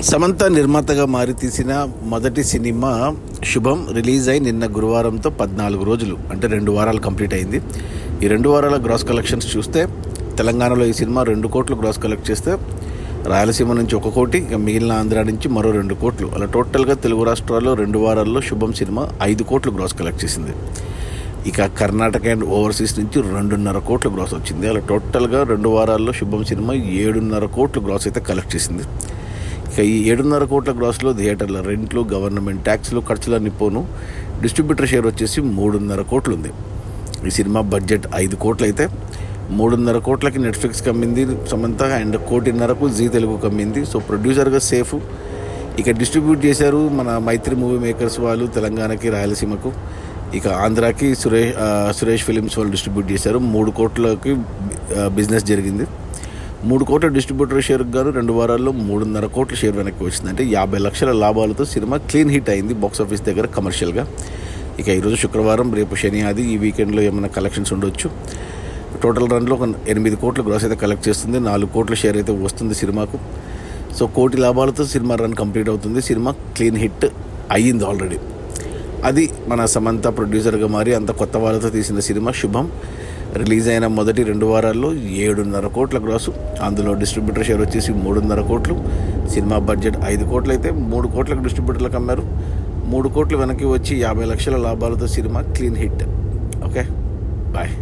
సమంత నిర్మాతగా మారి తీసిన మొదటి సినిమా శుభం రిలీజ్ అయి నిన్న గురువారంతో 14 రోజులు అంటే 2 వారాలు కంప్లీట్ అయింది. ఈ 2 వారాల గ్రాస్ కలెక్షన్స్ చూస్తే తెలంగాణలో ఈ సినిమా 2 కోట్లు గ్రాస్ కలెక్ట్ చేస్తే రాయలసీమ నుంచి 1 కోటి, ఇక మిగిలిన ఆంధ్ర నుంచి మరో 2 కోట్లు, అలా టోటల్గా తెలుగు రాష్ట్రాల్లో 2 వారాల్లో శుభం సినిమా 5 కోట్లు గ్రాస్ కలెక్ట్ చేసింది. ఇక కర్ణాటక అండ్ ఓవర్సీస్ నుంచి 2.5 కోట్లు గ్రాస్ వచ్చింది. అలా టోటల్గా 2 వారాల్లో శుభం సినిమా 7.5 కోట్లు గ్రాస్ అయితే కలెక్ట్ చేసింది. ఇక ఈ 7.5 కోట్ల గ్రాస్లో థియేటర్ల రెంట్లు, గవర్నమెంట్ ట్యాక్స్లు, ఖర్చులన్నీ పోను డిస్ట్రిబ్యూటర్ షేర్ వచ్చేసి 3.5 కోట్లు ఉంది. ఈ సినిమా బడ్జెట్ 5 కోట్లు అయితే 3.5 కోట్లకి నెట్ఫ్లిక్స్కి అమ్మింది సమంత అండ్ 1.5 కోటికి జీ తెలుగుకి అమ్మింది. సో ప్రొడ్యూసర్గా సేఫ్. ఇక డిస్ట్రిబ్యూట్ చేశారు మన మైత్రి మూవీ మేకర్స్ వాళ్ళు తెలంగాణకి, రాయలసీమకు. ఇక ఆంధ్రాకి సురేష్ ఫిలిమ్స్ వాళ్ళు డిస్ట్రిబ్యూట్ చేశారు. 3 కోట్లకి బిజినెస్ జరిగింది. 3 కోట్ల డిస్ట్రిబ్యూటర్ షేర్కి గాను 2 వారాల్లో 3.5 కోట్ల షేర్ వెనక్కి వచ్చింది. అంటే 50 లక్షల లాభాలతో సినిమా క్లీన్ హిట్ అయింది బాక్సాఫీస్ దగ్గర కమర్షియల్గా. ఇక ఈరోజు శుక్రవారం, రేపు శని, ఆది, ఈ వీకెండ్లో ఏమైనా కలెక్షన్స్ ఉండొచ్చు. టోటల్ రన్లో 8 కోట్ల గ్రాస్ అయితే కలెక్ట్ చేస్తుంది. 4 కోట్ల షేర్ అయితే వస్తుంది సినిమాకు. సో 1 కోటి లాభాలతో సినిమా రన్ కంప్లీట్ అవుతుంది. సినిమా క్లీన్ హిట్ అయ్యింది ఆల్రెడీ. అది మన సమంత ప్రొడ్యూసర్గా మారి అంత కొత్త వాళ్ళతో తీసిన సినిమా శుభం. రిలీజ్ అయిన మొదటి 2 వారాల్లో 7.5 కోట్ల గ్రాసు, అందులో డిస్ట్రిబ్యూటర్ షేర్ వచ్చేసి 3.5 కోట్లు. సినిమా బడ్జెట్ 5 కోట్లు అయితే 3 కోట్లకు డిస్ట్రిబ్యూటర్లకు అమ్మారు. 3 కోట్లు వెనక్కి వచ్చి 50 లక్షల లాభాలతో cinema clean hit. Okay, bye.